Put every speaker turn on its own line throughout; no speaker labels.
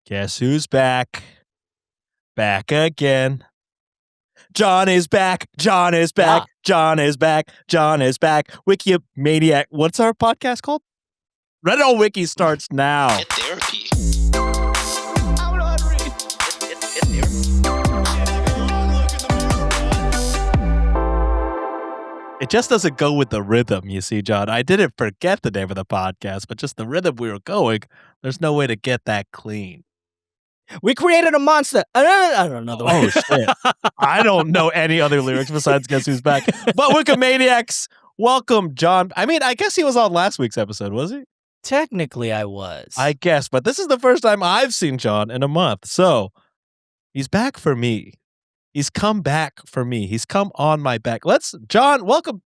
Guess who's back? Back again. John is back. John is back.
Yeah.
John is back. John is back. Wiki Maniac. What's our podcast called? Reddit on Wiki starts now.
Get therapy.
I'm not reading.
Get therapy.
It just doesn't go with the rhythm, you see, John. I didn't forget the name of the podcast, but just the rhythm we were going, there's no way to get that clean.
We created a monster. I don't know the
Oh,
way.
shit. I don't know any other lyrics besides Guess Who's Back. But Wikimaniacs, welcome, John. I mean, I guess he was on last week's episode, was he?
Technically, I was.
I guess, but this is the first time I've seen John in a month. So he's back for me. He's come back for me. He's come on my back. John, welcome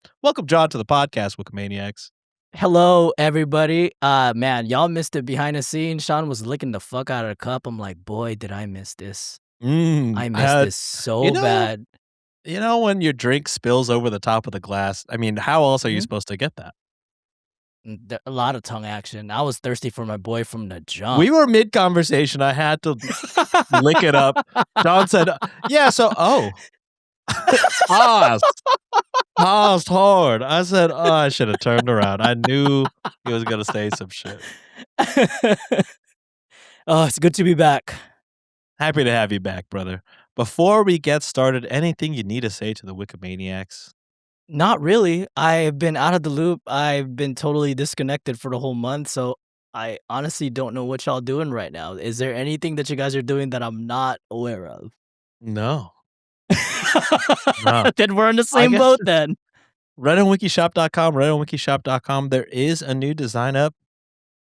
John to the podcast, Wikimaniacs.
Hello, everybody. Man, y'all missed it behind the scenes. Sean was licking the fuck out of the cup. I'm like, boy, did I miss this. I missed this so bad.
You know when your drink spills over the top of the glass? I mean, how else are you supposed to get that?
A lot of tongue action. I was thirsty for my boy from the jump.
We were mid-conversation. I had to lick it up. John said, yeah, so, paused hard. I said, I should have turned around. I knew he was going to say some shit.
Oh, it's good to be back.
Happy to have you back, brother. Before we get started, anything you need to say to the Wikimaniacs?
Not really. I've been out of the loop. I've been totally disconnected for the whole month, so I honestly don't know what y'all doing right now. Is there anything that you guys are doing that I'm not aware of?
No. No.
Then we're in the same boat then.
RedditOnWikiShop.com. There is a new design up.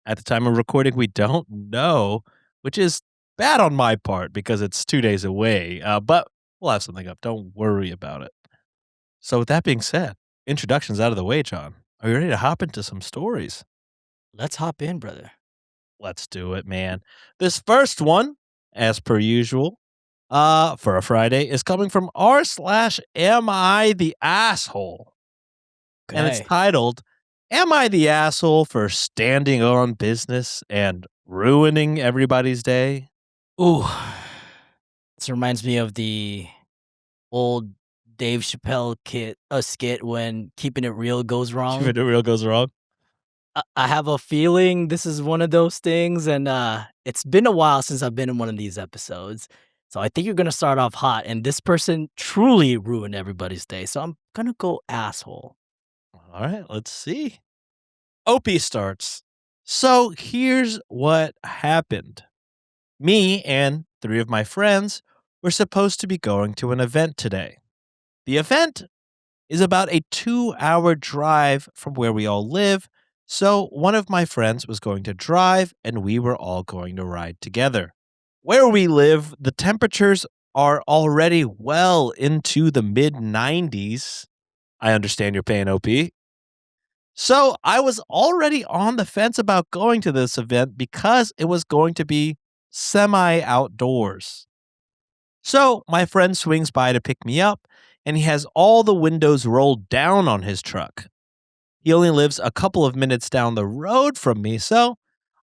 At the time of recording, we don't know, which is bad on my part because it's 2 days away. But we'll have something up. Don't worry about it. So with that being said, introductions out of the way, John. Are you ready to hop into some stories?
Let's hop in, brother.
Let's do it, man. This first one, as per usual, for a Friday, is coming from r/Am I the Asshole?
Okay.
And it's titled, Am I the Asshole for Standing on Business and Ruining Everybody's Day?
Ooh. This reminds me of the old Dave Chappelle skit when keeping it real goes wrong.
Keeping it real goes wrong?
I have a feeling this is one of those things, and it's been a while since I've been in one of these episodes. So I think you're going to start off hot, and this person truly ruined everybody's day. So I'm going to go asshole.
All right, let's see. Opie starts. So here's what happened. Me and 3 of my friends were supposed to be going to an event today. The event is about a 2-hour drive from where we all live, so one of my friends was going to drive and we were all going to ride together. Where we live, the temperatures are already well into the mid-90s. I understand your pain, OP. So I was already on the fence about going to this event because it was going to be semi-outdoors. So my friend swings by to pick me up, and he has all the windows rolled down on his truck. He only lives a couple of minutes down the road from me, so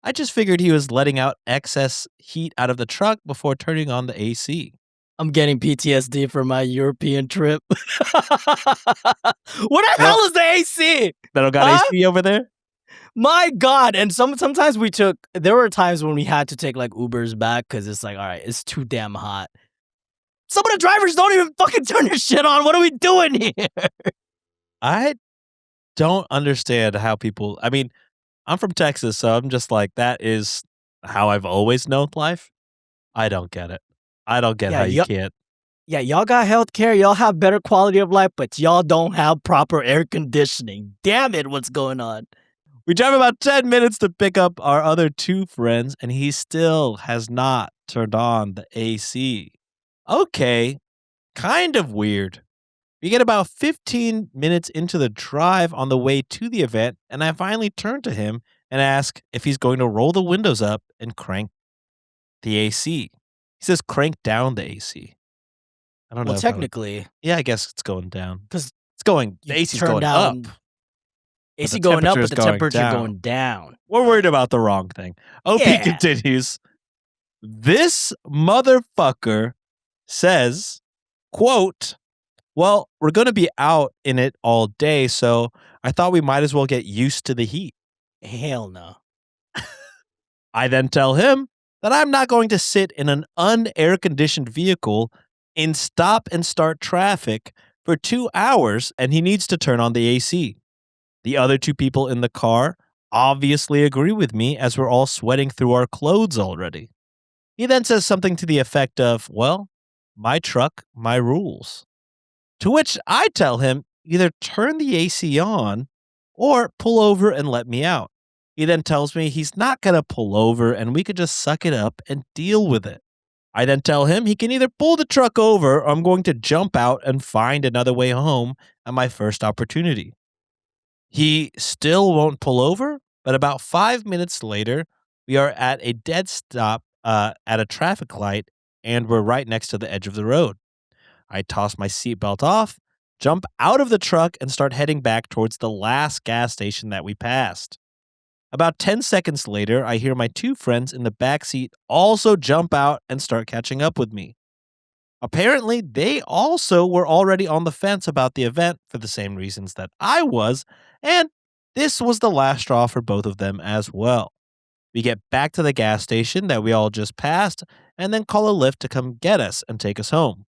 I just figured he was letting out excess heat out of the truck before turning on the AC.
I'm getting PTSD for my European trip. What the hell is the AC?
They don't got AC over there?
My God. And sometimes there were times when we had to take like Ubers back because it's like, all right, it's too damn hot. Some of the drivers don't even fucking turn their shit on. What are we doing here?
I don't understand how people, I mean, I'm from Texas, so I'm just like, that is how I've always known life. I don't get it. I don't get how you can't.
Yeah, y'all got healthcare, y'all have better quality of life, but y'all don't have proper air conditioning. Damn it, what's going on?
We drive about 10 minutes to pick up our other 2 friends, and he still has not turned on the AC. Okay, kind of weird. We get about 15 minutes into the drive on the way to the event, and I finally turn to him and ask if he's going to roll the windows up and crank the AC. He says crank down the AC. I don't know.
Well, technically.
Yeah, I guess it's going down.
Because
it's going, the AC's going up.
AC going up, but the temperature going down.
We're worried about the wrong thing. OP continues. This motherfucker says, quote, well, we're going to be out in it all day, so I thought we might as well get used to the heat.
Hell no.
I then tell him that I'm not going to sit in an unair conditioned vehicle in stop and start traffic for 2 hours and he needs to turn on the AC. The other two people in the car obviously agree with me as we're all sweating through our clothes already. He then says something to the effect of, well, my truck, my rules. To which I tell him either turn the AC on or pull over and let me out. He then tells me he's not going to pull over and we could just suck it up and deal with it. I then tell him he can either pull the truck over or I'm going to jump out and find another way home at my first opportunity. He still won't pull over, but about 5 minutes later, we are at a dead stop at a traffic light and we're right next to the edge of the road. I toss my seatbelt off, jump out of the truck, and start heading back towards the last gas station that we passed. About 10 seconds later, I hear my two friends in the back seat also jump out and start catching up with me. Apparently, they also were already on the fence about the event for the same reasons that I was, and this was the last straw for both of them as well. We get back to the gas station that we all just passed, and then call a Lyft to come get us and take us home.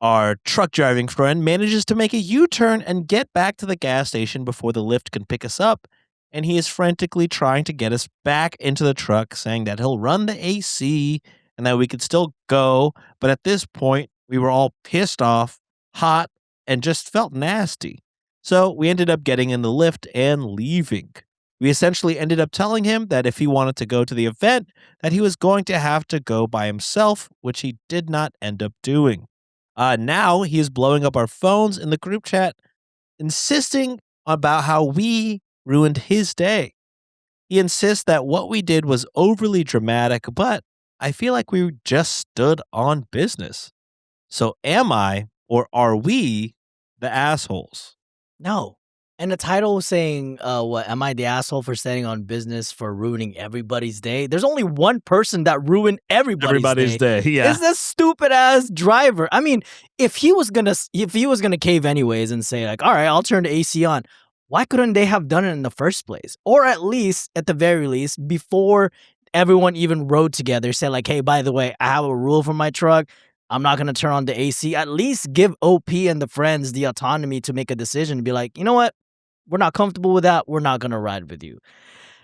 Our truck driving friend manages to make a U-turn and get back to the gas station before the Lyft can pick us up, and he is frantically trying to get us back into the truck, saying that he'll run the AC and that we could still go, but at this point, we were all pissed off, hot, and just felt nasty. So we ended up getting in the Lyft and leaving. We essentially ended up telling him that if he wanted to go to the event, that he was going to have to go by himself, which he did not end up doing. Now he is blowing up our phones in the group chat, insisting about how we ruined his day. He insists that what we did was overly dramatic, but I feel like we just stood on business. So am I, or are we, the assholes?
No. And the title was saying, what, am I the asshole for standing on business for ruining everybody's day? There's only one person that ruined everybody's
Everybody's
day.
day, yeah.
It's this stupid ass driver. I mean, if he was gonna cave anyways and say like, all right, I'll turn the AC on, why couldn't they have done it in the first place? Or at least, at the very least, before everyone even rode together, say like, hey, by the way, I have a rule for my truck. I'm not going to turn on the AC. At least give OP and the friends the autonomy to make a decision and be like, you know what? We're not comfortable with that. We're not going to ride with you.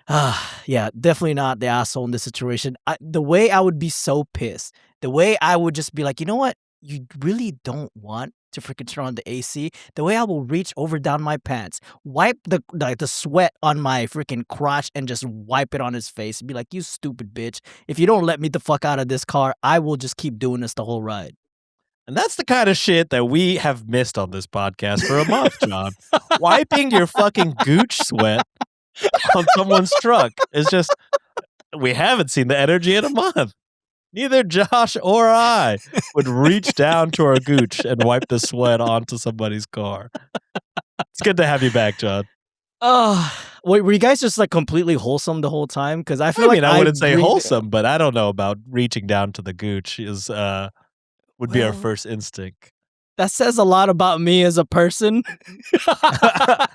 Yeah, definitely not the asshole in this situation. The way I would be so pissed, the way I would just be like, you know what? You really don't want to freaking turn on the AC. The way I will reach over down my pants, wipe the sweat on my freaking crotch and just wipe it on his face and be like, you stupid bitch. If you don't let me the fuck out of this car, I will just keep doing this the whole ride.
And that's the kind of shit that we have missed on this podcast for a month, John. Wiping your fucking gooch sweat on someone's truck is just, we haven't seen the energy in a month. Neither Josh or I would reach down to our gooch and wipe the sweat onto somebody's car. It's good to have you back, John.
Wait, were you guys just like completely wholesome the whole time? Because I feel like
I wouldn't say wholesome, but I don't know about reaching down to the gooch would be our first instinct.
That says a lot about me as a person. I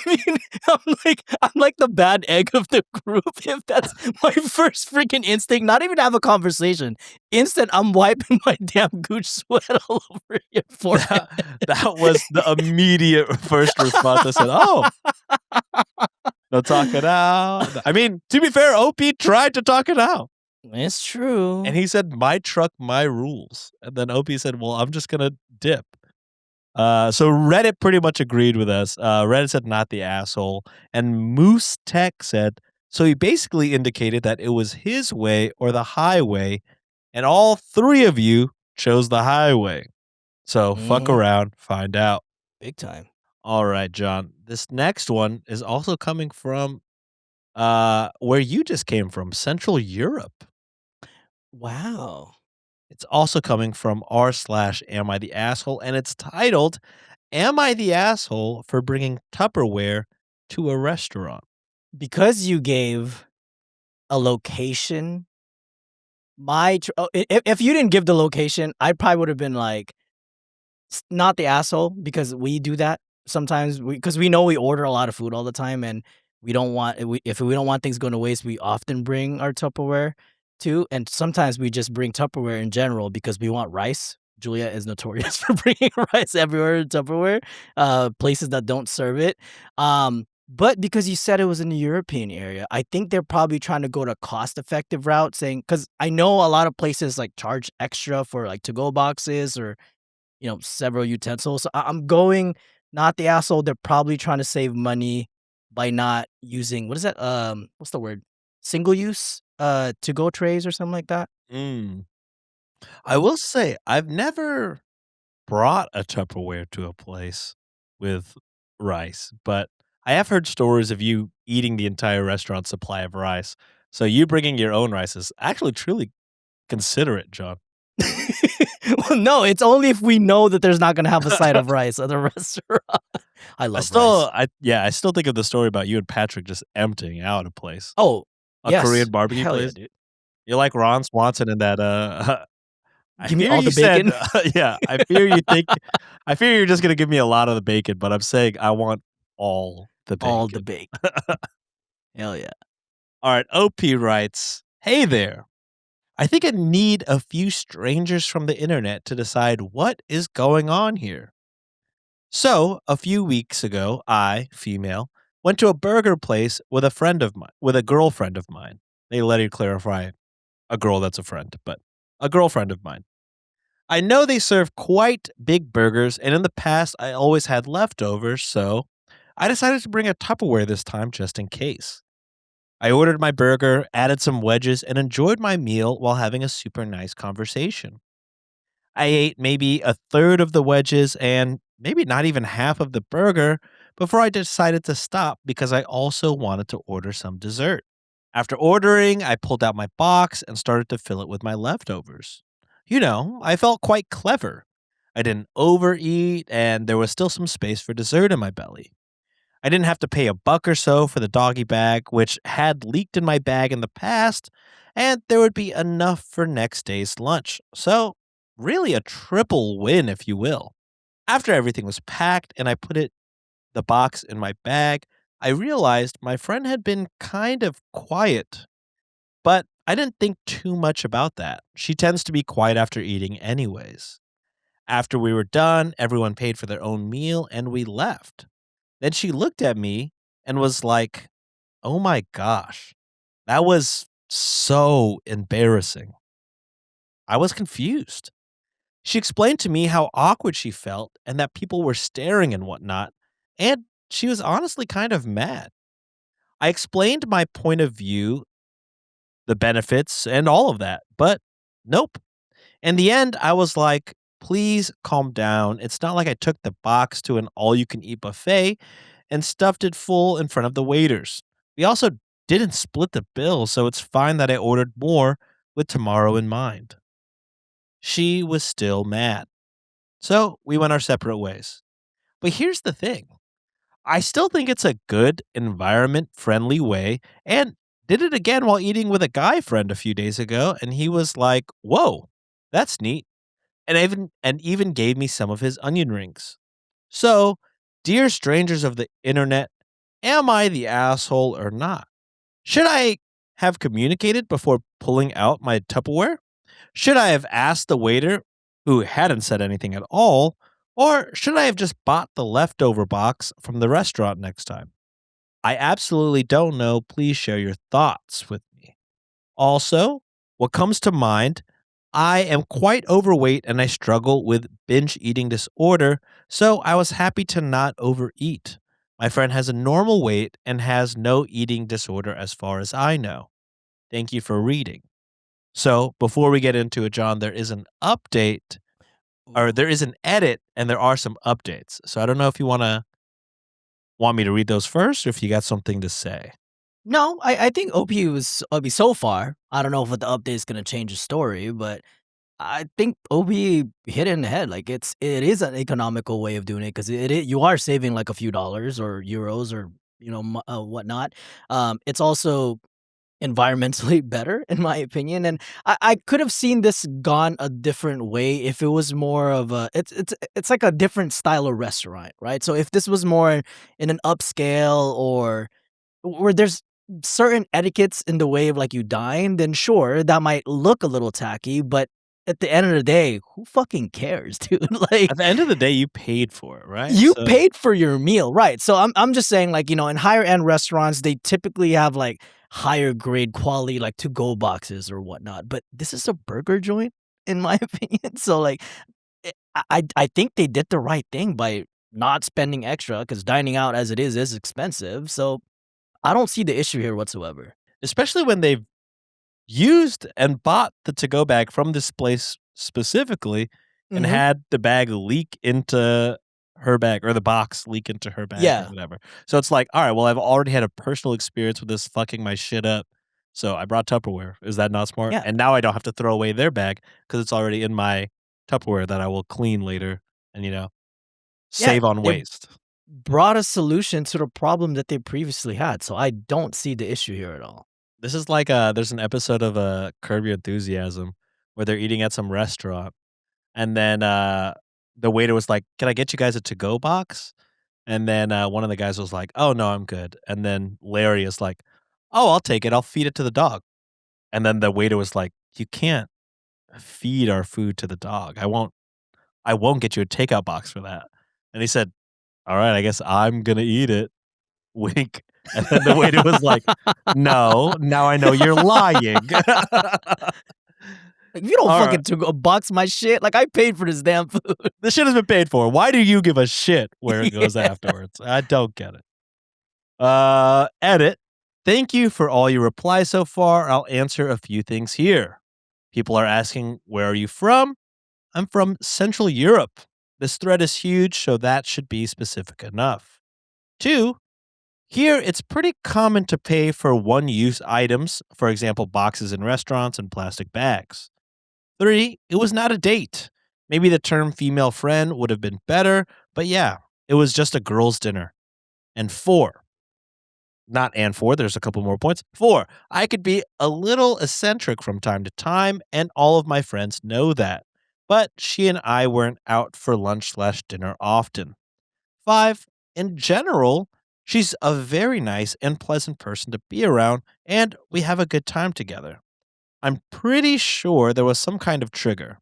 mean, I'm like the bad egg of the group. If that's my first freaking instinct, not even to have a conversation. Instant, I'm wiping my damn gooch sweat all over your forehead.
That was the immediate first response. I said, "Oh, no talk it out." I mean, to be fair, OP tried to talk it out.
It's true.
And he said, my truck, my rules. And then OP said, well, I'm just going to dip. So Reddit pretty much agreed with us. Reddit said, not the asshole. And Moose Tech said, so he basically indicated that it was his way or the highway. And all three of you chose the highway. So fuck around, find out.
Big time.
All right, John. This next one is also coming from where you just came from, Central Europe.
Wow.
It's also coming from r/am I the asshole, and it's titled, Am I the asshole for bringing Tupperware to a restaurant?
Because you gave a location If you didn't give the location, I probably would have been like, not the asshole, because we do that sometimes, because we know we order a lot of food all the time, and we don't want if we don't want things going to waste, we often bring our Tupperware too, and sometimes we just bring Tupperware in general because we want rice. Julia is notorious for bringing rice everywhere in Tupperware, places that don't serve it. But because you said it was in the European area, I think they're probably trying to go to cost-effective route, saying, because I know a lot of places like charge extra for like to-go boxes or several utensils. So I'm going not the asshole. They're probably trying to save money by not using, what is that? What's the word? Single use to go trays or something like that.
Mm. I will say I've never brought a Tupperware to a place with rice, but I have heard stories of you eating the entire restaurant supply of rice. So you bringing your own rice is actually truly considerate, John.
Well, no, it's only if we know that there's not gonna have a side of rice at the restaurant. I
I
love
still
rice.
I yeah, I still think of the story about you and Patrick just emptying out a place.
Oh,
A Korean
yes.
barbecue
Hell yeah,
place.
dude.
You're like Ron Swanson in that, I
Give me
fear
all the
you said
bacon.
yeah, I fear you're just gonna give me a lot of the bacon, but I'm saying I want all the
All the
bacon.
bacon. Hell yeah.
Alright, OP writes, "Hey there. I think I need a few strangers from the internet to decide what is going on here. So, a few weeks ago, I, female, went to a burger place with a girlfriend of mine. They let you clarify a girl that's a friend, but a girlfriend of mine. I know they serve quite big burgers, and in the past, I always had leftovers, so I decided to bring a Tupperware this time just in case. I ordered my burger, added some wedges, and enjoyed my meal while having a super nice conversation. I ate maybe a third of the wedges and maybe not even half of the burger before I decided to stop because I also wanted to order some dessert. After ordering, I pulled out my box and started to fill it with my leftovers. I felt quite clever. I didn't overeat, and there was still some space for dessert in my belly. I didn't have to pay a buck or so for the doggy bag, which had leaked in my bag in the past, and there would be enough for next day's lunch. So, really a triple win, if you will. After everything was packed and I put the box in my bag, I realized my friend had been kind of quiet, but I didn't think too much about that. She tends to be quiet after eating, anyways. After we were done, everyone paid for their own meal and we left. Then she looked at me and was like, "Oh my gosh, that was so embarrassing." I was confused. She explained to me how awkward she felt and that people were staring and whatnot, and she was honestly kind of mad. I explained my point of view, the benefits, and all of that, but nope. In the end, I was like, "Please calm down. It's not like I took the box to an all you can eat buffet and stuffed it full in front of the waiters. We also didn't split the bill, so it's fine that I ordered more with tomorrow in mind." She was still mad. So we went our separate ways. But here's the thing, I still think it's a good, environment friendly way, and did it again while eating with a guy friend a few days ago, and he was like, "Whoa, that's neat." And even gave me some of his onion rings. So, dear strangers of the internet, am I the asshole or not? Should I have communicated before pulling out my Tupperware? Should I have asked the waiter, who hadn't said anything at all? Or should I have just bought the leftover box from the restaurant next time? I absolutely don't know. Please share your thoughts with me. Also, what comes to mind, I am quite overweight and I struggle with binge eating disorder, so I was happy to not overeat. My friend has a normal weight and has no eating disorder as far as I know. Thank you for reading. So, before we get into it, John, there is an update, or
Ooh.
there is an edit and there are some updates. So, I don't know if you want me to read those first or if you got something to say.
No, I think OP was OP so far. I don't know if the update is gonna change the story, but I think OP hit it in the head. Like it is an economical way of doing it because you are saving like a few dollars or euros or whatnot. It's also environmentally better, in my opinion. And I could have seen this gone a different way if it was more of a it's like a different style of restaurant, right? So if this was more in an upscale or where there's certain etiquettes in the way of like you dine, then sure, that might look a little tacky, but at the end of the day, who fucking cares, dude? Like
At the end of the day, you paid for it, right?
you
So
paid for your meal, right? So I'm just saying, like, in higher end restaurants, they typically have like higher grade quality, like to go boxes or whatnot. But this is a burger joint, in my opinion. So like, I think they did the right thing by not spending extra because dining out as it is expensive. So I don't see the issue here whatsoever.
especially when they've used and bought the to-go bag from this place specifically and
Hmm.
had the bag leak into her bag or the box leak into her bag or
Yeah,
whatever. So it's like, all right, well, I've already had a personal experience with this fucking my shit up. So I brought Tupperware. Is that not smart?
yeah,
And now I don't have to throw away their bag because it's already in my Tupperware that I will clean later and,
yeah.
save on
They
waste.
brought a solution to the problem that they previously had. So I don't see the issue here at all.
This is like there's an episode of Curb Your Enthusiasm where they're eating at some restaurant. And then, the waiter was like, "Can I get you guys a to-go box?" And then, one of the guys was like, "Oh, no, I'm good." And then Larry is like, "Oh, I'll take it. I'll feed it to the dog." And then the waiter was like, "You can't feed our food to the dog. I won't get you a takeout box for that." And he said, "Alright, I guess I'm gonna eat it." Wink. And then the waiter was like, "No, now I know you're lying."
Like, if you don't
Alright.
fucking to go box my shit, like I paid for this damn food.
This shit has been paid for. Why do you give a shit where it goes
Yeah.
afterwards? I don't get it. Edit. Thank you for all your replies so far. I'll answer a few things here. People are asking, where are you from? I'm from Central Europe. This thread is huge, so that should be specific enough. Two, here it's pretty common to pay for one use items, for example, boxes in restaurants and plastic bags. Three, it was not a date. Maybe the term female friend would have been better, but yeah, it was just a girls' dinner. And four, not and four, there's a couple more points. Four, I could be a little eccentric from time to time, and all of my friends know that. But she and I weren't out for lunch/dinner often. Five, in general, she's a very nice and pleasant person to be around, and we have a good time together. I'm pretty sure there was some kind of trigger.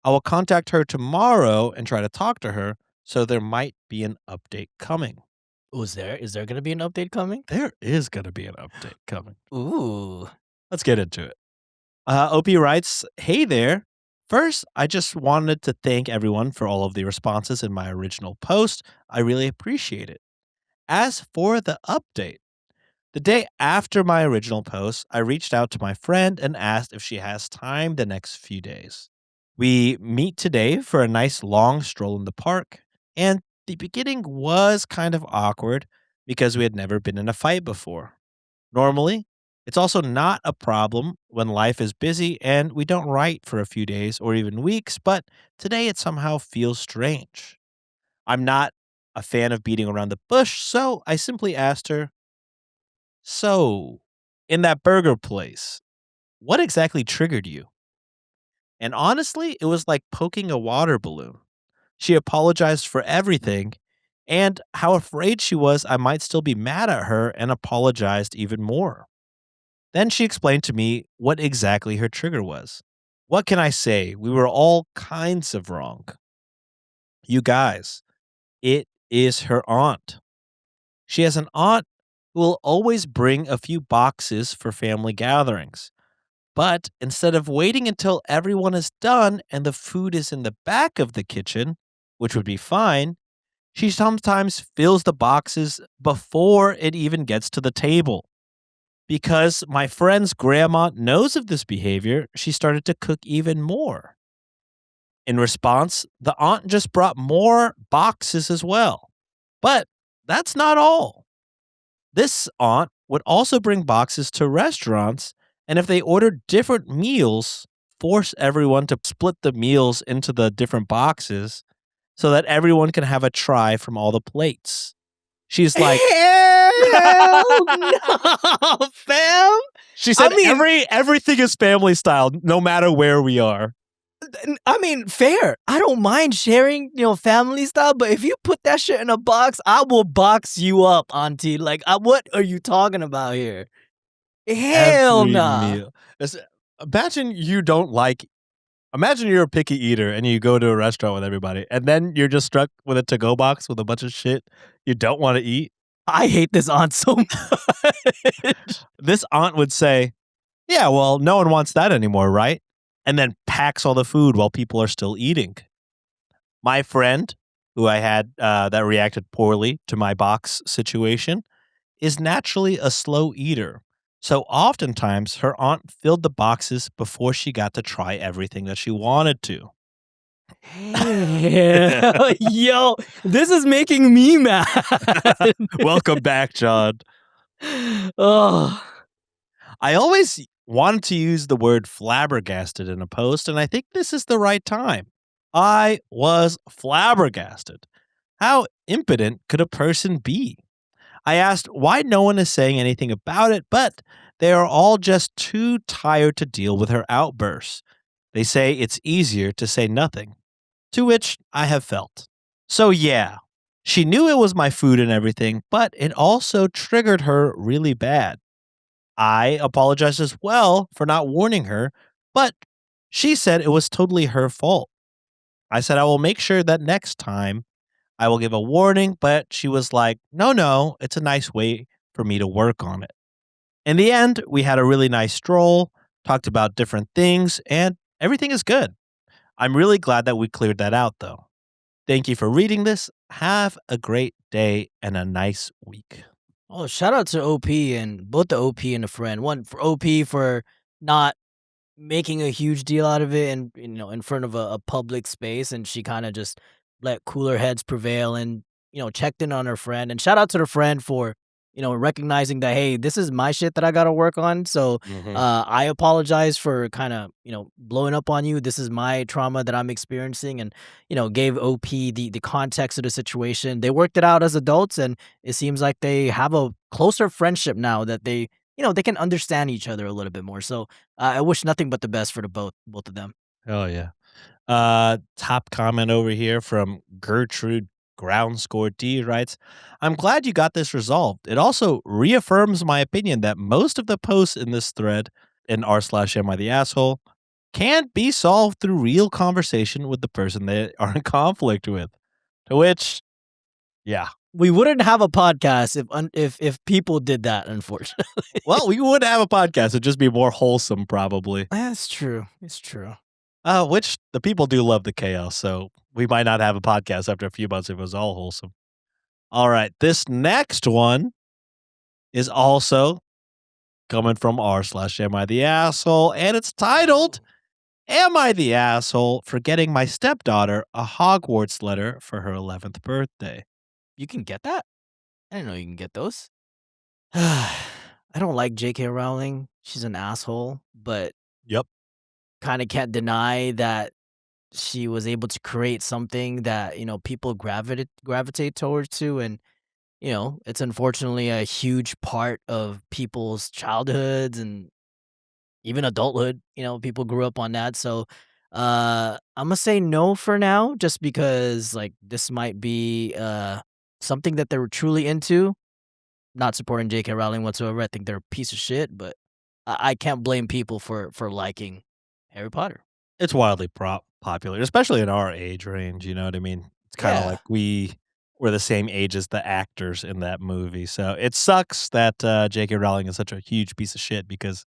I will contact her tomorrow and try to talk to her, so there might be an update coming.
Is there gonna be an update coming?
There is going to be an update coming.
Ooh.
Let's get into it. OP writes, "Hey there. First, I just wanted to thank everyone for all of the responses in my original post. I really appreciate it. As for the update, the day after my original post, I reached out to my friend and asked if she has time the next few days. We meet today for a nice long stroll in the park, and the beginning was kind of awkward because we had never been in a fight before. Normally, it's also not a problem when life is busy and we don't write for a few days or even weeks, but today it somehow feels strange. I'm not a fan of beating around the bush, so I simply asked her, so, in that burger place, what exactly triggered you? And honestly, it was like poking a water balloon. She apologized for everything and how afraid she was I might still be mad at her and apologized even more. Then she explained to me what exactly her trigger was. What can I say? We were all kinds of wrong. You guys, it is her aunt. She has an aunt who will always bring a few boxes for family gatherings. But instead of waiting until everyone is done and the food is in the back of the kitchen, which would be fine, she sometimes fills the boxes before it even gets to the table. Because my friend's grandma knows of this behavior, she started to cook even more. In response, the aunt just brought more boxes as well. But that's not all. This aunt would also bring boxes to restaurants, and if they ordered different meals, force everyone to split the meals into the different boxes so that everyone can have a try from all the plates. She's like,
Hell no, fam.
She said
I mean,
everything is family style, no matter where we are.
I mean, fair. I don't mind sharing, family style, but if you put that shit in a box, I will box you up, auntie. Like, what are you talking about here? Hell
Every
nah.
meal. Imagine you don't like. Imagine you're a picky eater and you go to a restaurant with everybody, and then you're just struck with a to-go box with a bunch of shit you don't want to eat.
I hate this aunt so much.
This aunt would say, "Yeah, well, no one wants that anymore, right?" And then packs all the food while people are still eating. My friend, who I had that reacted poorly to my box situation, is naturally a slow eater. So oftentimes her aunt filled the boxes before she got to try everything that she wanted to.
Yo, this is making me mad.
Welcome back, John.
Oh,
I always wanted to use the word flabbergasted in a post, and I think this is the right time. I was flabbergasted. How impotent could a person be? I asked why no one is saying anything about it, but they are all just too tired to deal with her outbursts. They say it's easier to say nothing, to which I have felt. So, yeah, she knew it was my food and everything, but it also triggered her really bad. I apologized as well for not warning her, but she said it was totally her fault. I said I will make sure that next time I will give a warning, but she was like, no, no, it's a nice way for me to work on it. In the end, we had a really nice stroll, talked about different things, and everything is good. I'm really glad that we cleared that out, though. Thank you for reading this. Have a great day and a nice week.
oh, shout out to OP and both the OP and the friend. One for OP for not making a huge deal out of it and in front of a public space, and she kind of just let cooler heads prevail and checked in on her friend. And shout out to the friend for recognizing that, hey, this is my shit that I gotta work on. So I apologize for kind of blowing up on you. This is my trauma that I'm experiencing, and gave OP the context of the situation. They worked it out as adults, and it seems like they have a closer friendship now that they can understand each other a little bit more. So I wish nothing but the best for the both of them.
Oh, yeah. Top comment over here from Gertrude Groundscore D writes, I'm glad you got this resolved. It also reaffirms my opinion that most of the posts in this thread in r/am I the asshole can't be solved through real conversation with the person they are in conflict with. To which, yeah.
We wouldn't have a podcast if people did that, unfortunately.
Well, we would have a podcast. It'd just be more wholesome, probably.
That's true. It's true.
Which the people do love the chaos, so we might not have a podcast after a few months if it was all wholesome. All right, this next one is also coming from r/am I the asshole, and it's titled, Am I the asshole for getting my stepdaughter a Hogwarts letter for her 11th birthday?
You can get that? I didn't know you can get those. I don't like J.K. Rowling. She's an asshole, but
Yep.
kind of can't deny that she was able to create something that people gravitate towards to, and it's unfortunately a huge part of people's childhoods and even adulthood. People grew up on that. So I'm gonna say no for now, just because like this might be something that they're truly into. Not supporting J.K. Rowling whatsoever. I think they're a piece of shit, but I can't blame people for liking Harry Potter.
It's wildly popular, especially in our age range, you know what I mean? It's kinda
Yeah.
like we're the same age as the actors in that movie, so it sucks that, J.K. Rowling is such a huge piece of shit because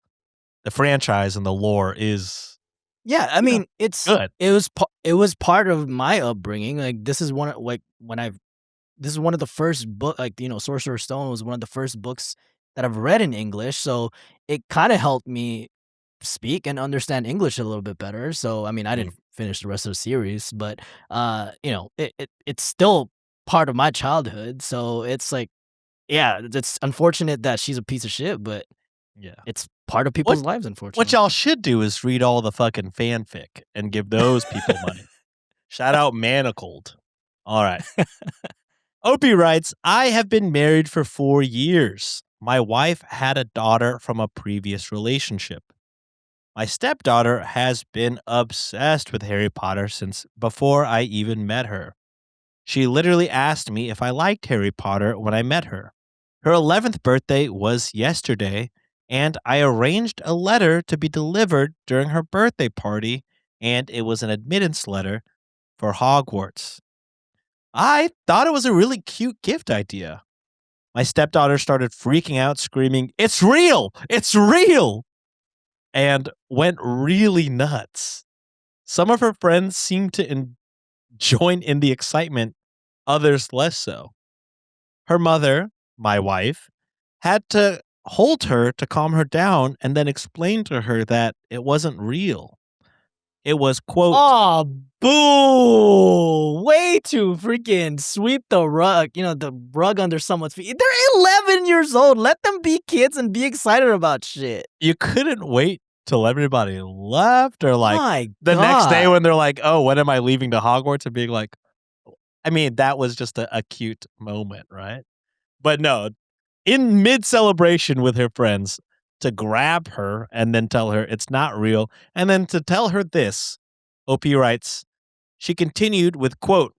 the franchise and the lore is,
Yeah, I
you know,
mean,
good.
it was part of my upbringing. Like this is one of like when I've this is one of the first book like Sorcerer's Stone was one of the first books that I've read in English, so it kind of helped me speak and understand English a little bit better. So I mean, I
Mm.
didn't finish the rest of the series, but it's still part of my childhood. So it's like, yeah, it's unfortunate that she's a piece of shit, but
Yeah.
it's part of
What
people's lives,
what
unfortunately.
y'all should do is read all the fucking fanfic and give those people money. Shout out Manacled. Alright. Opie writes, I have been married for 4 years. My wife had a daughter from a previous relationship. My stepdaughter has been obsessed with Harry Potter since before I even met her. She literally asked me if I liked Harry Potter when I met her. Her 11th birthday was yesterday, and I arranged a letter to be delivered during her birthday party, and it was an admittance letter for Hogwarts. I thought it was a really cute gift idea. My stepdaughter started freaking out, screaming, "It's real! It's real!" and went really nuts. Some of her friends seemed to join in the excitement, others less so. Her mother, my wife, had to hold her to calm her down and then explain to her that it wasn't real. It was, quote,
Oh, boo! Way to freaking sweep the rug, the rug under someone's feet. They're 11 years old. Let them be kids and be excited about shit.
you couldn't wait till everybody left, or like
My
the next day
God.
when they're like, oh, when am I leaving to Hogwarts? And being like, I mean, that was just a cute moment, right? But no, in mid celebration with her friends, to grab her and then tell her it's not real, and then to tell her this, OP writes, she continued with, quote,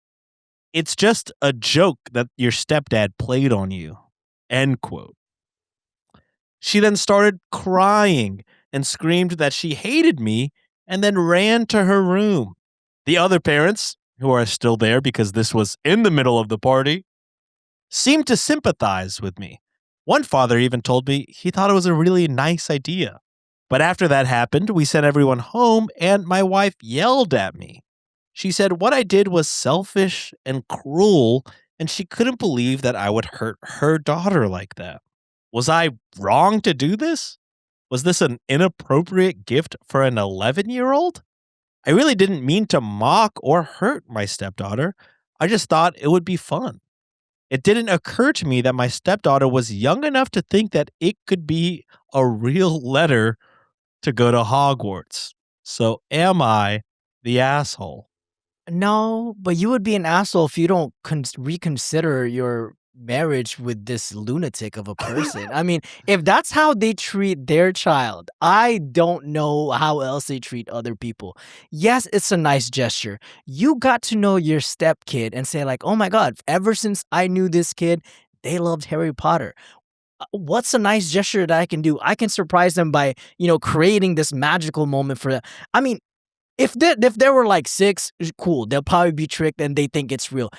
it's just a joke that your stepdad played on you, end quote. She then started crying and screamed that she hated me and then ran to her room. The other parents, who are still there because this was in the middle of the party, seemed to sympathize with me. One father even told me he thought it was a really nice idea. But after that happened, we sent everyone home and my wife yelled at me. She said what I did was selfish and cruel, and she couldn't believe that I would hurt her daughter like that. Was I wrong to do this? Was this an inappropriate gift for an 11-year-old? I really didn't mean to mock or hurt my stepdaughter. I just thought it would be fun. It didn't occur to me that my stepdaughter was young enough to think that it could be a real letter to go to Hogwarts. So am I the asshole?
No, but you would be an asshole if you don't reconsider your marriage with this lunatic of a person. I mean, if that's how they treat their child, I don't know how else they treat other people. Yes, it's a nice gesture. You got to know your stepkid and say like, "Oh my God, ever since I knew this kid, they loved Harry Potter." What's a nice gesture that I can do? I can surprise them by, creating this magical moment for them. I mean, if they were like 6, cool, they'll probably be tricked and they think it's real.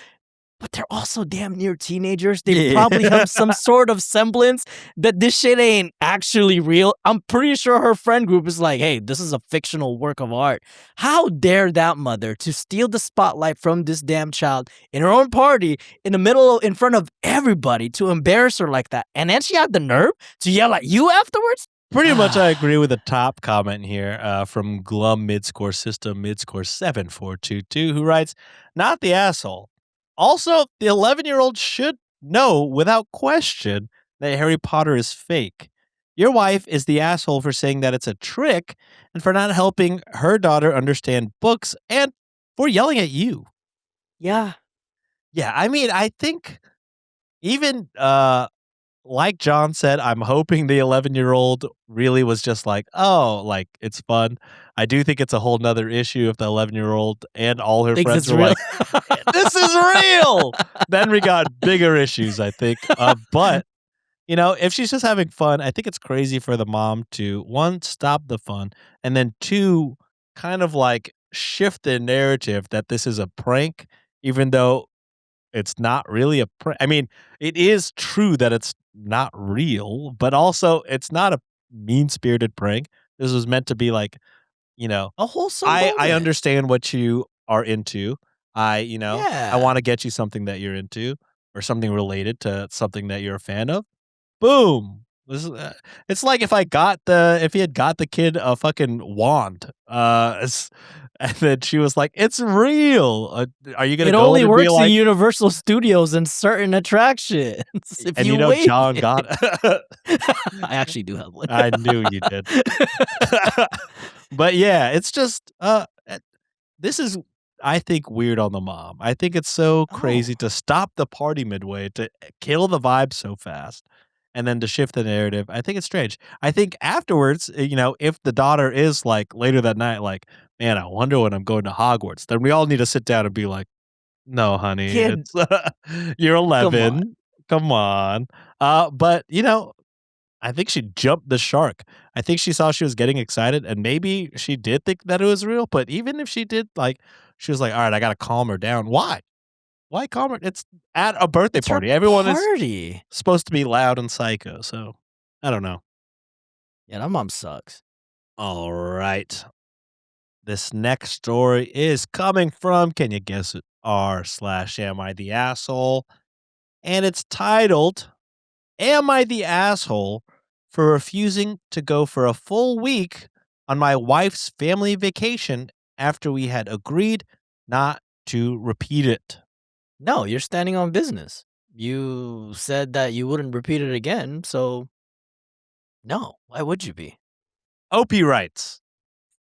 But they're also damn near teenagers. They probably
Yeah.
have some sort of semblance that this shit ain't actually real. I'm pretty sure her friend group is like, "Hey, this is a fictional work of art." How dare that mother to steal the spotlight from this damn child in her own party in front of everybody to embarrass her like that. And then she had the nerve to yell at you afterwards?
Pretty much I agree with the top comment here from Glum Midscore System Midscore 7422, who writes, not the asshole. Also, the 11-year-old should know without question that Harry Potter is fake. Your wife is the asshole for saying that it's a trick and for not helping her daughter understand books and for yelling at you.
Yeah.
Yeah, I mean, I think even like John said, I'm hoping the 11-year-old really was just like, oh, like, it's fun. I do think it's a whole nother issue if the 11-year-old and all her
Thinks
friends
it's
were
real.
like, this is real. Then we got bigger issues, I think. But, if she's just having fun, I think it's crazy for the mom to, one, stop the fun, and then two, kind of like shift the narrative that this is a prank, even though it's not really a prank. I mean, it is true that it's not real, but also it's not a mean-spirited prank. This was meant to be like, you know,
A wholesome
I
moment.
understand what you are into. I
Yeah.
wanna get you something that you're into or something related to something that you're a fan of. Boom. This is, it's like if he had got the kid a fucking wand, and then she was like, "It's real. Are you gonna
It
go in
only
and be
works in
like?"
Universal Studios and certain attractions if
And
you wait.
John got
I actually do have one.
I knew you did. But yeah, it's just, this is I think weird on the mom. I think it's so crazy
Oh,
to stop the party midway, to kill the vibe so fast, and then to shift the narrative. I think it's strange. I think afterwards, if the daughter is like later that night, like, man, I wonder when I'm going to Hogwarts, then we all need to sit down and be like, no, honey,
kid,
it's you're
come on.
11. Come on. But I think she jumped the shark. I think she saw she was getting excited, and maybe she did think that it was real, but even if she did, like, she was like, "Alright, I gotta calm her down." Why? Why calm her? It's at a birthday
It's her
party. Everyone is
party.
supposed to be loud and psycho, so I don't know.
Yeah, that mom sucks.
Alright. This next story is coming from, can you guess it, r/am I the asshole? And it's titled, Am I the asshole for refusing to go for a full week on my wife's family vacation after we had agreed not to repeat it?
No, you're standing on business. You said that you wouldn't repeat it again, so no, why would you be?
OP writes,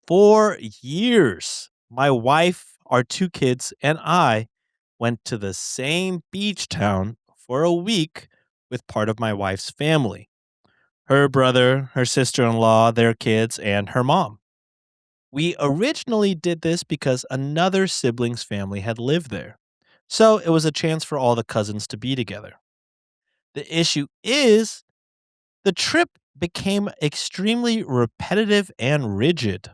for years, my wife, our two kids, and I went to the same beach town for a week with part of my wife's family, her brother, her sister in law, their kids, and her mom. We originally did this because another sibling's family had lived there. So it was a chance for all the cousins to be together. The issue is the trip became extremely repetitive and rigid.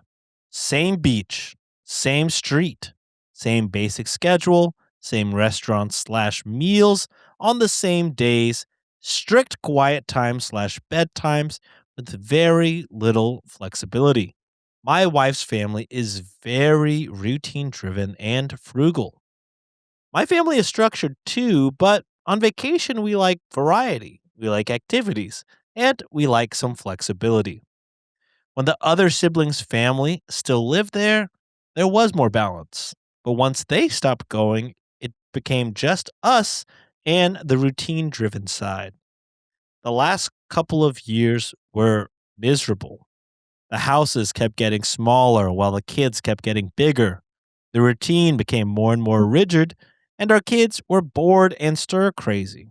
Same beach, same street, same basic schedule, same restaurants/meals on the same days, strict quiet time/bedtimes with very little flexibility. My wife's family is very routine driven and frugal. My family is structured too, but on vacation we like variety, we like activities, and we like some flexibility. When the other siblings' family still lived there, there was more balance. But once they stopped going, it became just us and the routine driven side. The last couple of years were miserable. The houses kept getting smaller while the kids kept getting bigger. The routine became more and more rigid, and our kids were bored and stir crazy.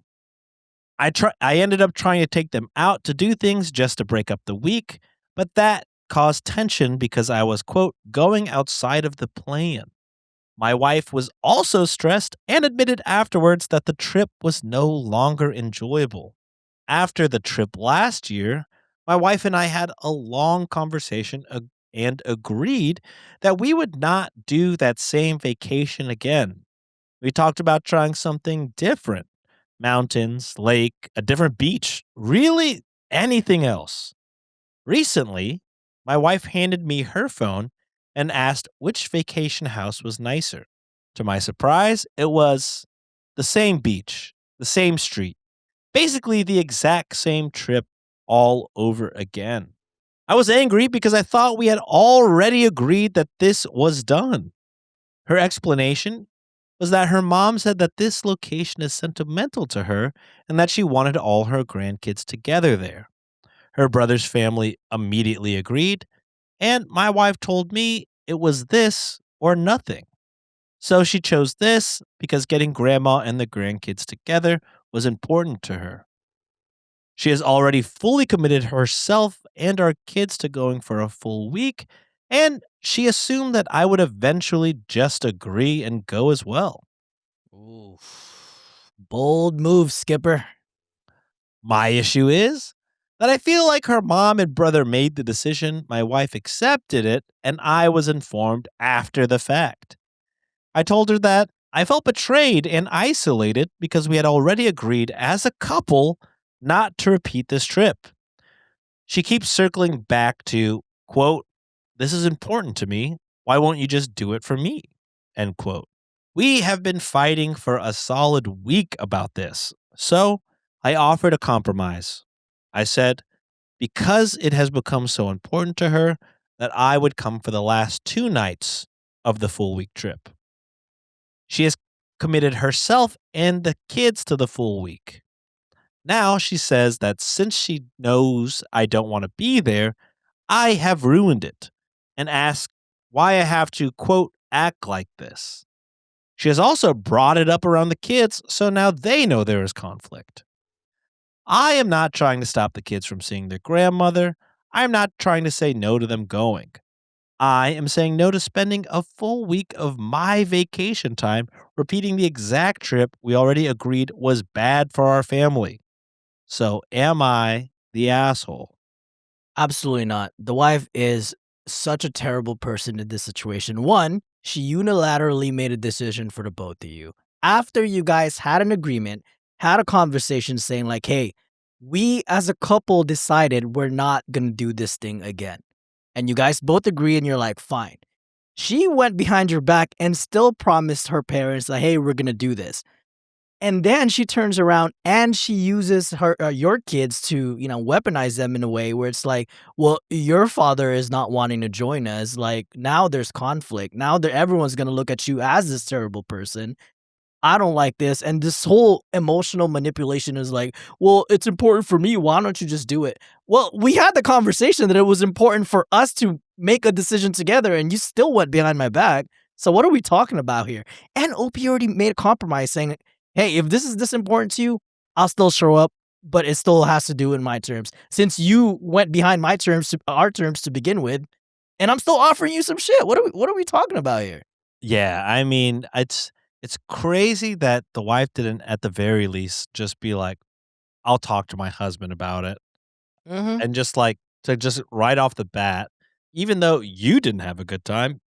I ended up trying to take them out to do things just to break up the week, but that caused tension because I was, quote, going outside of the plan. My wife was also stressed and admitted afterwards that the trip was no longer enjoyable. After the trip last year, my wife and I had a long conversation and agreed that we would not do that same vacation again. We talked about trying something different: mountains, lake, a different beach, really anything else. Recently, my wife handed me her phone and asked which vacation house was nicer. To my surprise, it was the same beach, the same street, basically the exact same trip all over again. I was angry because I thought we had already agreed that this was done. Her explanation was that her mom said that this location is sentimental to her and that she wanted all her grandkids together there. Her brother's family immediately agreed, and my wife told me it was this or nothing. So she chose this because getting grandma and the grandkids together was important to her. She has already fully committed herself and our kids to going for a full week, and she assumed that I would eventually just agree and go as well.
Ooh. Bold move, Skipper.
My issue is that I feel like her mom and brother made the decision, my wife accepted it, and I was informed after the fact. I told her that I felt betrayed and isolated because we had already agreed as a couple not to repeat this trip. She keeps circling back to, quote, this is important to me. Why won't you just do it for me? End quote. We have been fighting for a solid week about this. So I offered a compromise. I said, because it has become so important to her, that I would come for the last 2 nights of the full week trip. She has committed herself and the kids to the full week. Now she says that since she knows I don't want to be there, I have ruined it, and asks why I have to, quote, act like this. She has also brought it up around the kids, so now they know there is conflict. I am not trying to stop the kids from seeing their grandmother. I am not trying to say no to them going. I am saying no to spending a full week of my vacation time repeating the exact trip we already agreed was bad for our family. So, am I the asshole?
Absolutely not. The wife is such a terrible person in this situation. One, she unilaterally made a decision for the both of you. After you guys had an agreement, had a conversation saying, like, hey, we as a couple decided we're not going to do this thing again. And you guys both agree, and you're like, fine. She went behind your back and still promised her parents, like, hey, we're going to do this. And then she turns around and she uses her your kids to, weaponize them in a way where it's like, well, your father is not wanting to join us. Like now there's conflict. Now that everyone's gonna look at you as this terrible person. I don't like this. And this whole emotional manipulation is like, well, it's important for me. Why don't you just do it? Well, we had the conversation that it was important for us to make a decision together, and you still went behind my back. So what are we talking about here? And OP already made a compromise saying, hey, if this is this important to you, I'll still show up, but it still has to do in my terms. Since you went behind my terms to our terms to begin with, and I'm still offering you some shit. What are we talking about here?
Yeah, I mean, it's crazy that the wife didn't at the very least just be like, "I'll talk to my husband about it."
Mhm.
And just like to just right off the bat, even though you didn't have a good time,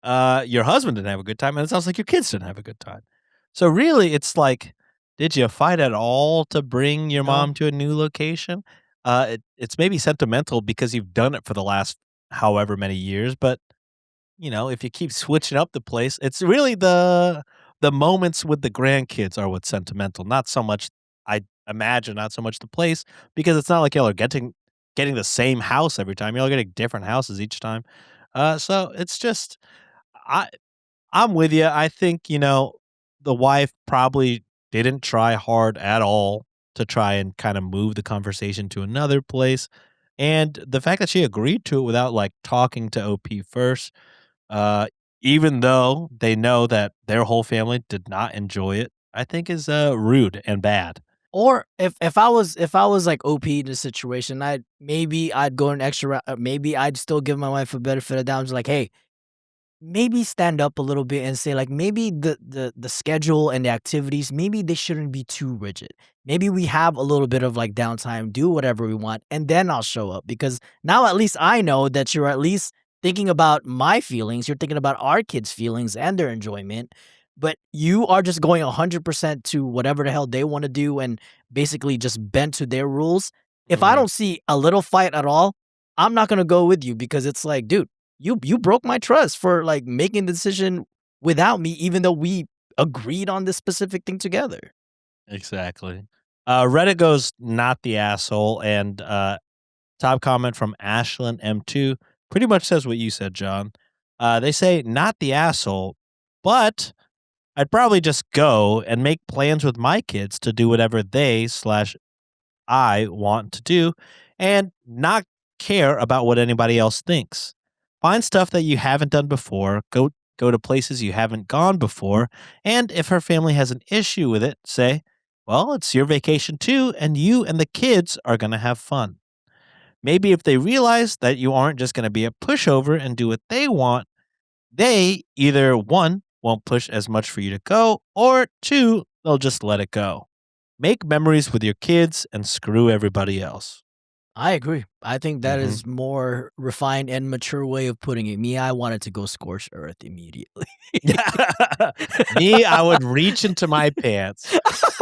your husband didn't have a good time, and it sounds like your kids didn't have a good time. So really, it's like, did you fight at all to bring your
No.
mom to a new location? It's maybe sentimental because you've done it for the last however many years, but if you keep switching up the place, it's really the moments with the grandkids are what's sentimental, not so much I imagine, not so much the place, because it's not like y'all are getting the same house every time. Y'all are getting different houses each time. So it's just I I'm with you. I think, the wife probably didn't try hard at all to try and kind of move the conversation to another place. And the fact that she agreed to it without like talking to OP first, uh, even though they know that their whole family did not enjoy it, I think is rude and bad.
Or if I was like OP in the situation, I'd go an extra maybe I'd still give my wife a benefit of the doubt. Just like, hey, maybe stand up a little bit and say like maybe the schedule and the activities, maybe they shouldn't be too rigid. Maybe we have a little bit of like downtime, do whatever we want, and then I'll show up, because now at least I know that you're at least thinking about my feelings, you're thinking about our kids' feelings and their enjoyment, but you are just going 100% to whatever the hell they want to do and basically just bend to their rules. If I
Mhm.
don't see a little fight at all, I'm not going to go with you, because it's like, dude, you broke my trust for, like, making the decision without me, even though we agreed on this specific thing together.
Exactly. Reddit goes not the asshole, and top comment from Ashlyn M2 pretty much says what you said, John. They say not the asshole, but I'd probably just go and make plans with my kids to do whatever they slash I want to do and not care about what anybody else thinks. Find stuff that you haven't done before, go to places you haven't gone before, and if her family has an issue with it, say, "Well, it's your vacation too, and you and the kids are going to have fun." Maybe if they realize that you aren't just going to be a pushover and do what they want, they either one, won't push as much for you to go, or two, they'll just let it go. Make memories with your kids and screw everybody else.
I agree. I think that
Mhm.
is more refined and mature way of putting it. Me, I wanted to go scorched earth immediately.
Me, I would reach into my pants,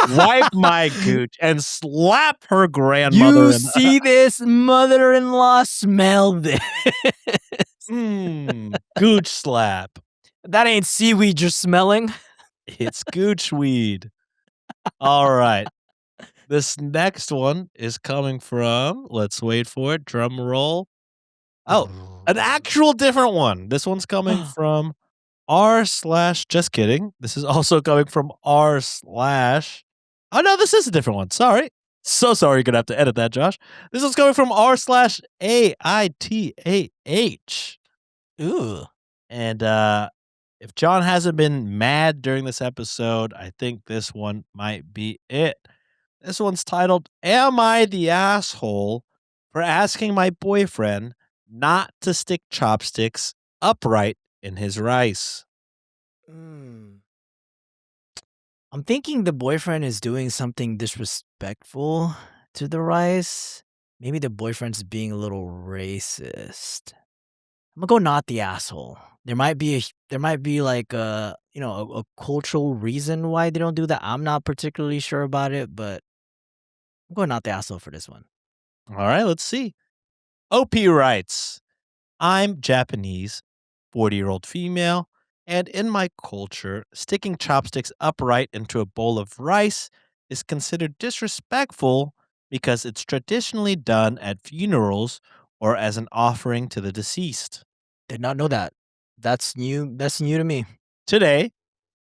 wipe my gooch, and slap her grandmother
You
in
see this, mother-in-law? Smell this.
gooch slap.
That ain't seaweed you're smelling.
It's gooch weed. All right. This next one is coming from, let's wait for it, drum roll. Oh, an actual different one. This one's coming from r slash just kidding. This is also coming from r slash. Oh no, this is a different one. Sorry. So sorry, you're gonna have to edit that, Josh. This is coming from r slash AITAH.
Ooh.
And If John hasn't been mad during this episode, I think this one might be it. This one's titled, Am I the Asshole for Asking My Boyfriend Not to Stick Chopsticks Upright in His Rice?
Mm. I'm thinking the boyfriend is doing something disrespectful to the rice. Maybe the boyfriend's being a little racist. I'm gonna go not the asshole. There might be like a cultural reason why they don't do that. I'm not particularly sure about it, but I'm going not the asshole for this one.
All right, let's see. OP writes, I'm Japanese, 40-year-old female, and in my culture, sticking chopsticks upright into a bowl of rice is considered disrespectful because it's traditionally done at funerals or as an offering to the deceased.
Did not know that. That's new. That's new to me.
Today,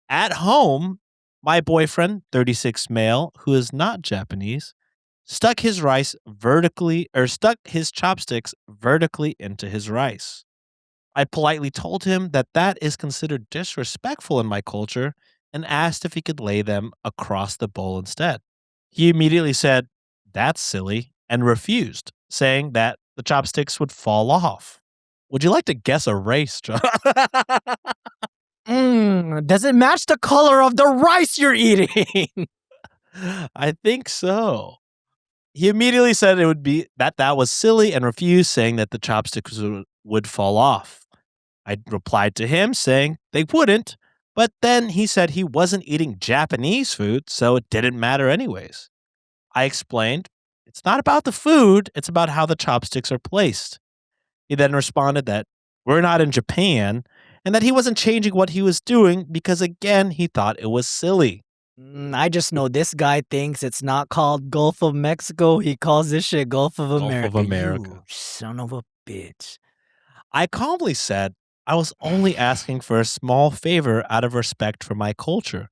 at home, my boyfriend, 36 male, who is not Japanese, stuck his chopsticks vertically into his rice. I politely told him that that is considered disrespectful in my culture and asked if he could lay them across the bowl instead. He immediately said, That's silly, and refused, saying that the chopsticks would fall off. Would you like to guess a race, John?
Does it match the color of the rice you're eating?
I think so. He immediately said it would be that was silly and refused, saying that the chopsticks would fall off. I replied to him saying they wouldn't, but then he said he wasn't eating Japanese food, so it didn't matter anyways. I explained, it's not about the food, it's about how the chopsticks are placed. He then responded that we're not in Japan and that he wasn't changing what he was doing because, again, he thought it was silly.
I just know this guy thinks it's not called Gulf of Mexico. He calls this shit Gulf of America.
Gulf of America.
You son of a bitch.
I calmly said I was only asking for a small favor out of respect for my culture.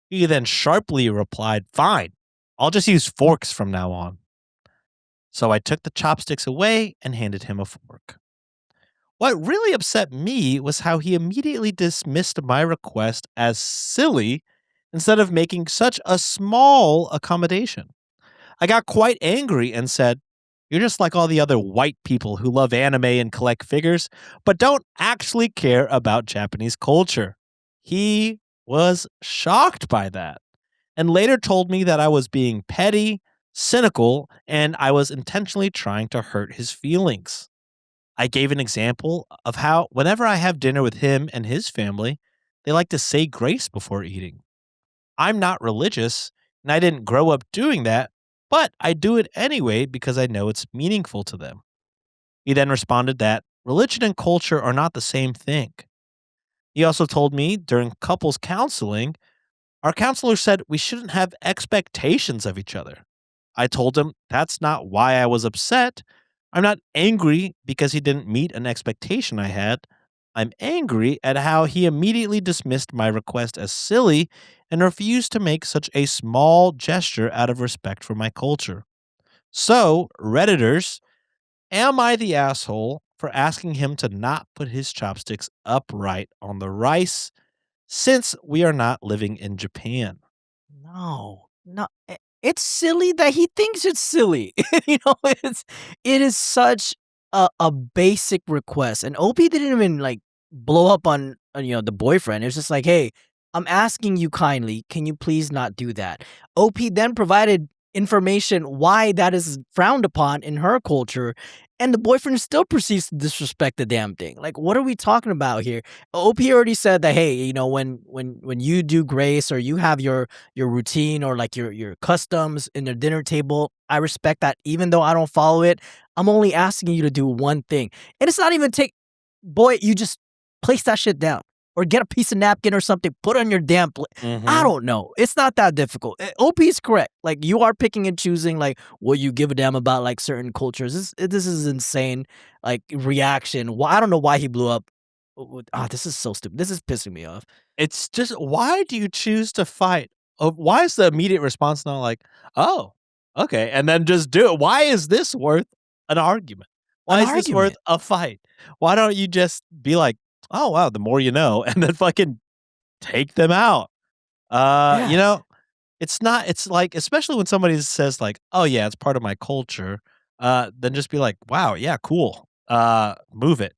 He then sharply replied, Fine, I'll just use forks from now on. So I took the chopsticks away and handed him a fork. What really upset me was how he immediately dismissed my request as silly instead of making such a small accommodation. I got quite angry and said, You're just like all the other white people who love anime and collect figures, but don't actually care about Japanese culture. He was shocked by that and later told me that I was being petty, cynical, and I was intentionally trying to hurt his feelings. I gave an example of how, whenever I have dinner with him and his family, they like to say grace before eating. I'm not religious, and I didn't grow up doing that, but I do it anyway because I know it's meaningful to them. He then responded that religion and culture are not the same thing. He also told me during couples counseling, our counselor said we shouldn't have expectations of each other. I told him that's not why I was upset. I'm not angry because he didn't meet an expectation I had. I'm angry at how he immediately dismissed my request as silly and refused to make such a small gesture out of respect for my culture. So, Redditors, am I the asshole for asking him to not put his chopsticks upright on the rice since we are not living in Japan?
No, it's silly that he thinks it's silly. It is such a basic request, and OP didn't even like blow up on the boyfriend. It was just like, hey, I'm asking you kindly, can you please not do that? OP then provided information why that is frowned upon in her culture, and the boyfriend still proceeds to disrespect the damn thing. Like, what are we talking about here? OP already said that, hey, when you do grace or you have your routine or like your customs in the dinner table, I respect that. Even though I don't follow it, I'm only asking you to do one thing. And it's not even you just place that shit down or get a piece of napkin or something, put on your damn plate. I don't know. It's not that difficult. OP is correct. Like, you are picking and choosing like what you give a damn about like certain cultures. This is insane like reaction. Why, I don't know why he blew up. This is so stupid. This is pissing me off.
It's just, why do you choose to fight? Why is the immediate response not like, oh, okay, and then just do it? Why is this worth an argument? Why
An
is this worth
argument.
a fight? Why don't you just be like, oh wow, the more you know, and then fucking take them out. You
Yeah.
know, it's like, especially when somebody says like, "Oh yeah, it's part of my culture," then just be like, "Wow, yeah, cool. Move it."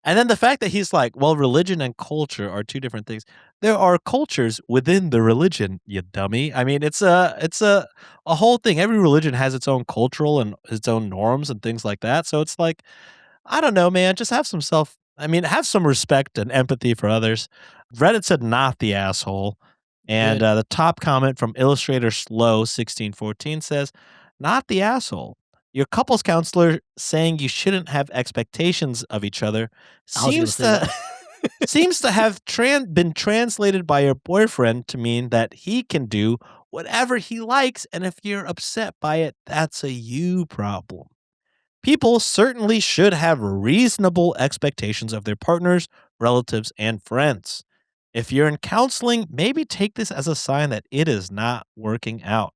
And then the fact that he's like, "Well, religion and culture are two different things." There are cultures within the religion, you dummy. I mean, it's a whole thing. Every religion has its own cultural and its own norms and things like that. So it's like, I don't know, man. Just have some respect and empathy for others. Reddit said not the asshole. And
Good.
the top comment from Illustrator Slow 1614 says, not the asshole. Your couples counselor saying you shouldn't have expectations of each other
I was gonna
seems
say
to
that.
seems to have been translated by your boyfriend to mean that he can do whatever he likes, and if you're upset by it, that's a you problem. People certainly should have reasonable expectations of their partners, relatives, and friends. If you're in counseling, maybe take this as a sign that it is not working out.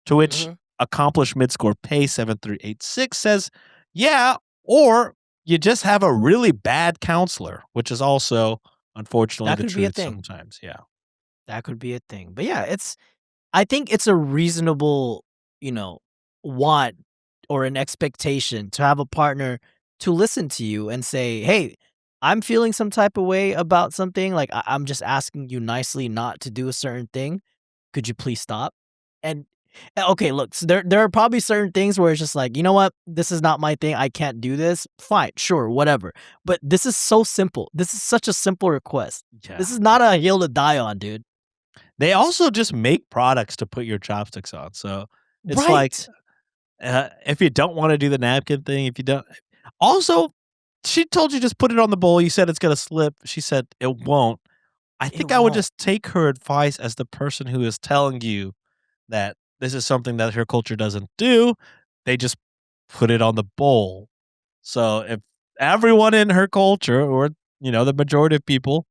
To which
Mhm.
accomplished midscore pay 7386 says, yeah, or you just have a really bad counselor, which is also unfortunately
That
the
could be a
truth
thing.
sometimes. Yeah.
That could be a thing. But yeah, I think it's a reasonable, you know, want or an expectation to have a partner to listen to you and say, "Hey, I'm feeling some type of way about something. Like I'm just asking you nicely not to do a certain thing. Could you please stop?" And okay, look, so there are probably certain things where it's just like, you know what, this is not my thing. I can't do this. Fine, sure, whatever. But this is so simple. This is such a simple request.
Yeah.
This is not a hill to die on, dude.
They also just make products to put your chopsticks on. So it's like,
Right.
if you don't wanna do the napkin thing, if you don't also, she told you just put it on the bowl, you said it's gonna slip, she said it won't. I
It
think I would
won't.
just take her advice as the person who is telling you that this is something that her culture doesn't do, they just put it on the bowl. So if everyone in her culture or, the majority of people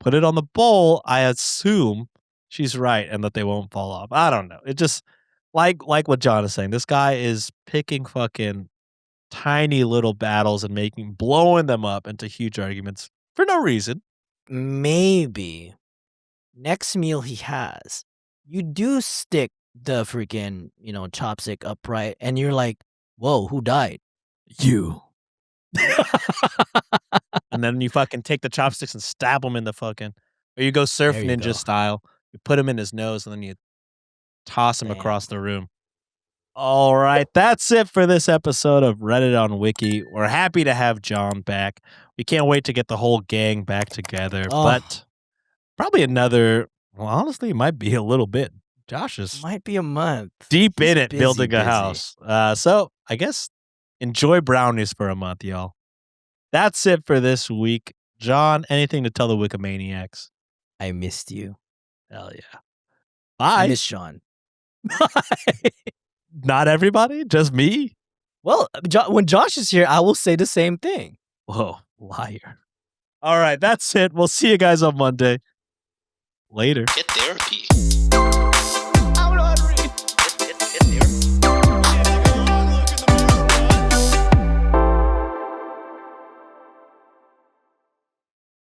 put it on the bowl, I assume she's right and that they won't fall off. I don't know. It just like what John is saying. This guy is picking fucking tiny little battles and blowing them up into huge arguments for no reason.
Maybe next meal he has, you do stick the freaking, chopstick upright and you're like, "Whoa, who died?"
You. And then you fucking take the chopsticks and stab him in the fucking, or you go surf
There you
ninja
go.
style. You put him in his nose and then you toss him across
Damn.
the room. All right, that's it for this episode of Reddit on Wiki. We're happy to have John back. We can't wait to get the whole gang back together,
Oh,
but probably another, well, honestly, it might be a little bit. Josh is
might be a month.
deep
He's
in it
busy,
building a
busy.
house. So I guess enjoy brownies for a month, y'all. That's it for this week. John, anything to tell the Wikimaniacs?
I missed you.
Hell yeah.
I
Bye.
miss Sean.
Not everybody, just me.
Well, when Josh is here, I will say the same thing.
Whoa, liar. All right, that's it. We'll see you guys on Monday. Later.
Get therapy.